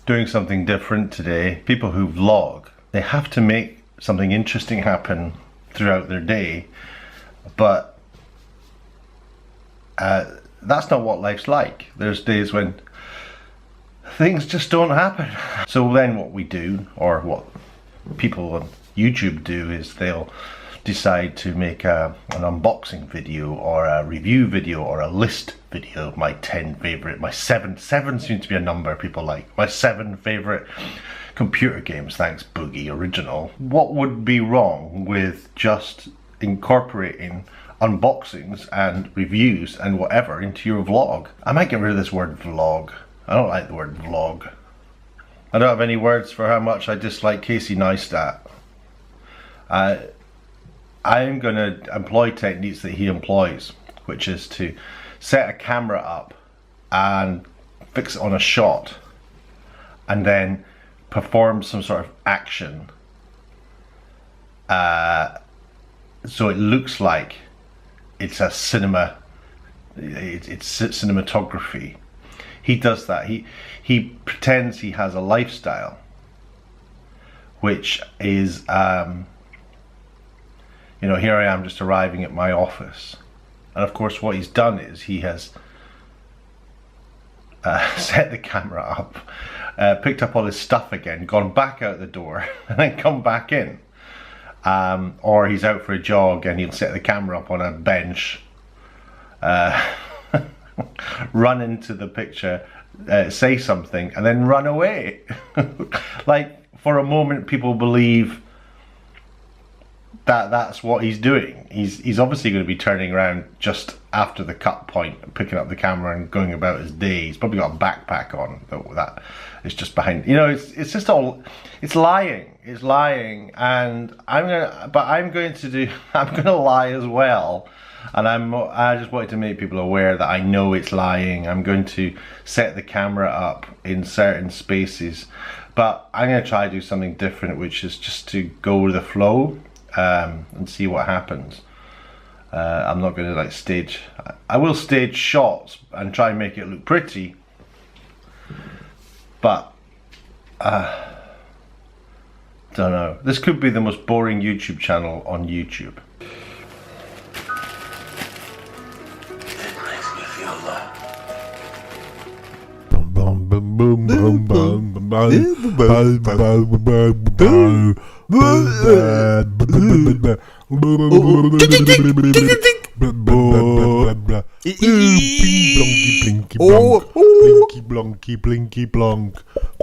doing something different today. People who vlog, they have to make something interesting happen throughout their day, but that's not what life's like. There's days when things just don't happen. So then what we do, or what people on YouTube do, is they'll decide to make an unboxing video or a review video or a list video of my 10 favorite, my seven seems to be a number people like, my 7 favorite computer games, thanks Boogie Original. What would be wrong with just incorporating unboxings and reviews and whatever into your vlog? I might get rid of this word vlog. I don't like the word vlog. I don't have any words for how much I dislike Casey Neistat. I'm going to employ techniques that he employs, which is to set a camera up and fix it on a shot and then perform some sort of action so it looks like it's a it's cinematography. He does that. He pretends he has a lifestyle, which is you know, here I am just arriving at my office, and of course what he's done is he has set the camera up, picked up all his stuff again, gone back out the door and then come back in, or he's out for a jog and he'll set the camera up on a bench, run into the picture, say something and then run away. Like, for a moment people believe that that's what he's doing. He's obviously going to be turning around just after the cut point, picking up the camera and going about his day. He's probably got a backpack on that is just behind. You know, it's just all, it's lying. It's lying, and I'm going to lie as well. And I just wanted to make people aware that I know it's lying. I'm going to set the camera up in certain spaces, but I'm going to try to do something different, which is just to go with the flow. And see what happens. I'm not going to like stage. I will stage shots and try and make it look pretty, but don't know. This could be the most boring YouTube channel on YouTube. It makes me feel that.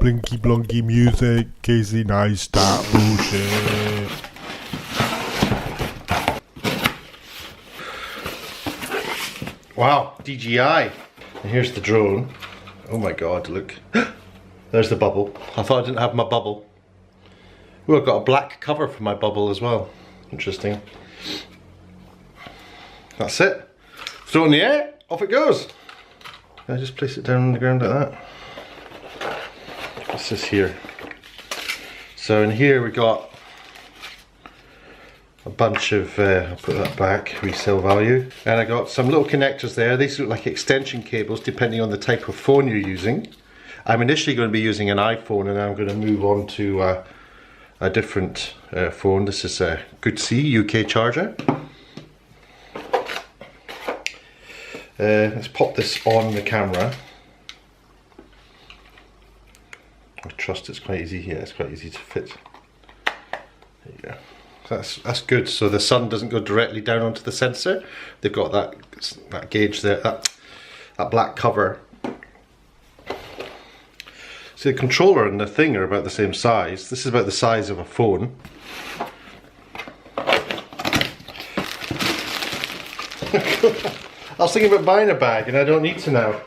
Blinky blonky music, Casey Neistat bullshit. Wow, DJI. And here's the drone. Oh my god, look. There's the bubble. I thought I didn't have my bubble. Oh, I've got a black cover for my bubble as well. Interesting. That's it. Throw it in the air, off it goes. I just place it down on the ground like that. What's this here? So in here we got a bunch of, I'll put that back, resale value. And I got some little connectors there. These look like extension cables depending on the type of phone you're using. I'm initially going to be using an iPhone, and I'm going to move on to a different phone. This is a Good C UK charger. Let's pop this on the camera. I trust it's quite easy. Yeah, it's quite easy to fit. There you go. That's good. So the sun doesn't go directly down onto the sensor. They've got that gauge there, that black cover. So the controller and the thing are about the same size. This is about the size of a phone. I was thinking about buying a bag, and I don't need to now.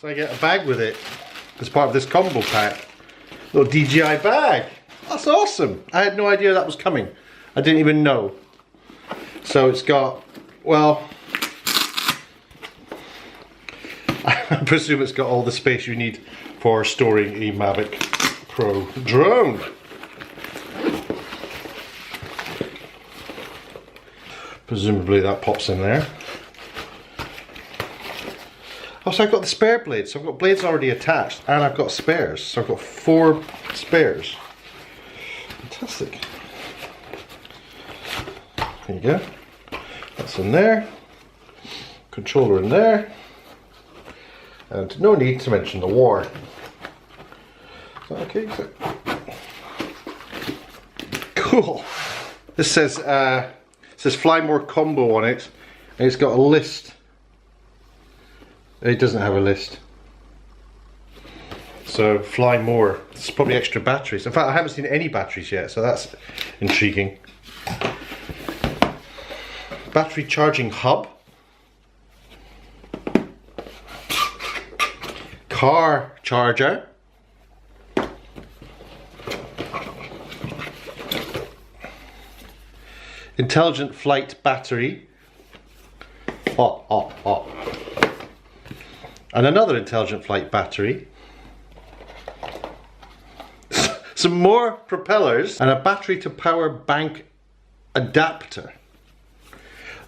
So I get a bag with it as part of this combo pack. Little DJI bag. That's awesome. I had no idea that was coming. I didn't even know. So it's got, well, I presume it's got all the space you need for storing a Mavic Pro drone. Presumably that pops in there. Also, I've got the spare blades. So I've got blades already attached, and I've got spares. So I've got 4 spares. Fantastic. There you go. That's in there. Controller in there. And no need to mention the war. Is that okay? Cool. This says Fly More Combo on it, and it's got a list. It doesn't have a list. So Fly More. There's probably extra batteries. In fact, I haven't seen any batteries yet, so that's intriguing. Battery charging hub. Car charger. Intelligent flight battery. And another intelligent flight battery. Some more propellers and a battery to power bank adapter.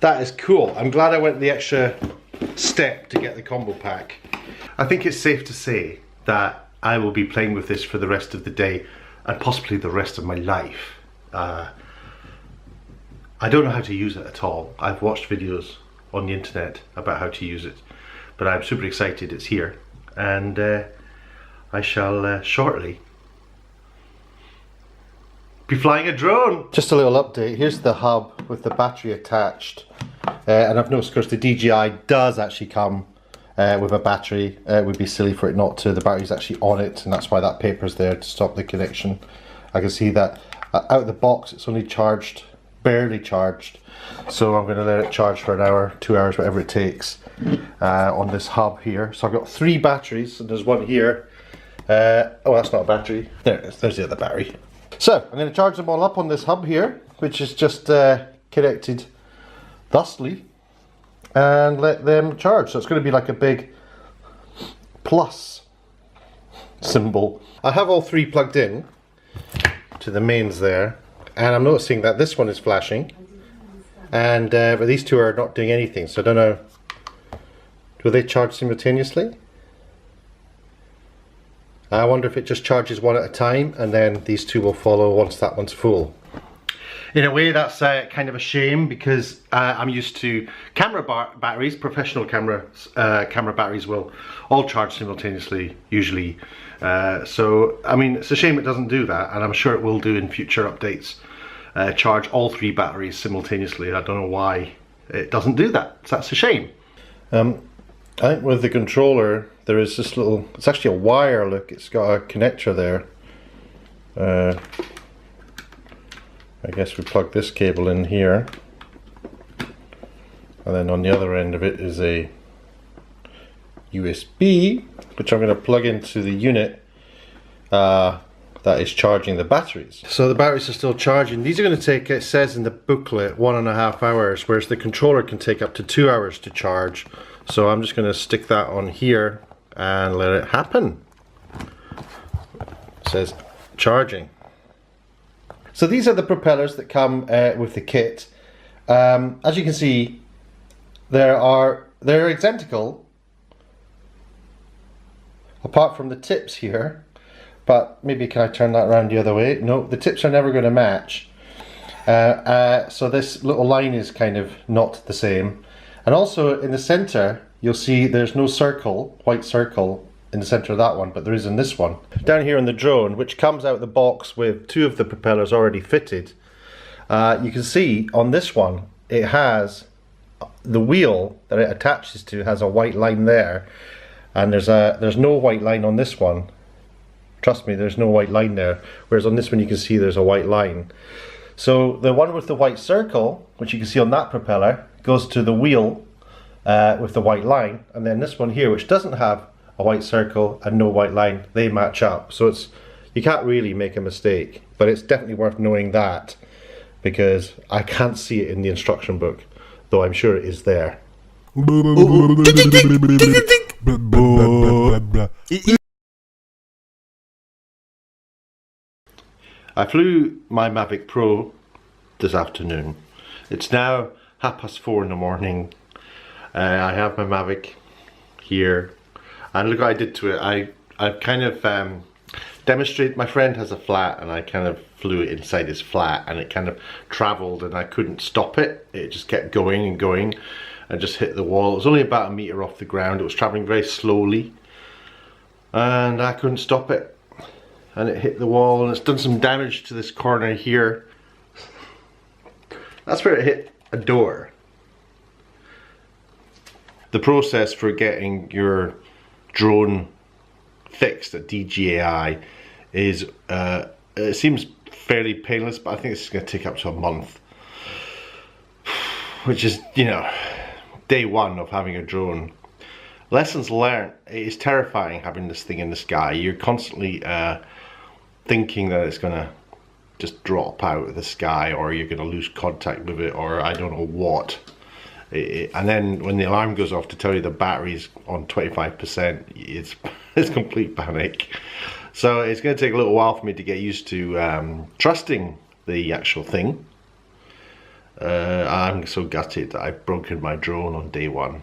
That is cool. I'm glad I went the extra step to get the combo pack. I think it's safe to say that I will be playing with this for the rest of the day and possibly the rest of my life. I don't know how to use it at all. I've watched videos on the internet about how to use it, but I'm super excited it's here, and I shall shortly be flying a drone. Just a little update. Here's the hub with the battery attached, and I've noticed, of course, the DJI does actually come with a battery. It would be silly for it not to. The battery's actually on it, and that's why that paper's there to stop the connection. I can see that out of the box it's only charged, barely charged, so I'm going to let it charge for an hour, 2 hours, whatever it takes, on this hub here. So I've got 3 batteries, and there's one here. Oh, that's not a battery. There it is. There's the other battery. So I'm going to charge them all up on this hub here, which is just connected thusly, and let them charge. So it's going to be like a big plus symbol. I have all 3 plugged in to the mains there, and I'm noticing that this one is flashing, and but these 2 are not doing anything. So I don't know, do they charge simultaneously? I wonder if it just charges one at a time, and then these 2 will follow once that one's full. In a way, that's kind of a shame, because I'm used to camera batteries. Professional camera batteries will all charge simultaneously, usually. So, I mean, it's a shame it doesn't do that, and I'm sure it will do in future updates. Charge all 3 batteries simultaneously. I don't know why it doesn't do that. So that's a shame. I think with the controller, there is this little, it's actually a wire, look, it's got a connector there. I guess we plug this cable in here, and then on the other end of it is a USB, which I'm going to plug into the unit that is charging the batteries. So the batteries are still charging. These are going to take, it says in the booklet, 1.5 hours, whereas the controller can take up to 2 hours to charge. So I'm just going to stick that on here and let it happen. It says charging. So these are the propellers that come with the kit. As you can see, they're identical, apart from the tips here. But maybe can I turn that around the other way? No, the tips are never going to match. So this little line is kind of not the same. And also in the center, you'll see there's no circle, white circle, in the center of that one, but there is in this one. Down here in the drone, which comes out of the box with 2 of the propellers already fitted, you can see on this one, it has the wheel that it attaches to has a white line there, and there's no white line on this one. Trust me, there's no white line there, whereas on this one you can see there's a white line. So the one with the white circle, which you can see on that propeller, goes to the wheel with the white line, and then this one here, which doesn't have a white circle and no white line, they match up. So it's, you can't really make a mistake, but it's definitely worth knowing that, because I can't see it in the instruction book, though I'm sure it is there. I flew my Mavic Pro this afternoon. It's now 4:30 in the morning. I have my Mavic here. And look what I did to it. I've kind of demonstrated. My friend has a flat, and I kind of flew it inside his flat, and it kind of traveled, and I couldn't stop it. It just kept going and going, and just hit the wall. It was only about a meter off the ground. It was traveling very slowly, and I couldn't stop it, and it hit the wall, and it's done some damage to this corner here. That's where it hit a door. The process for getting your drone fixed at DJI is, it seems fairly painless, but I think this is going to take up to a month. Which is, you know, day one of having a drone. Lessons learned: it is terrifying having this thing in the sky. You're constantly thinking that it's going to just drop out of the sky, or you're going to lose contact with it, or I don't know what. And then when the alarm goes off to tell you the battery's on 25%, it's complete panic. So it's going to take a little while for me to get used to trusting the actual thing. I'm so gutted that I've broken my drone on day one.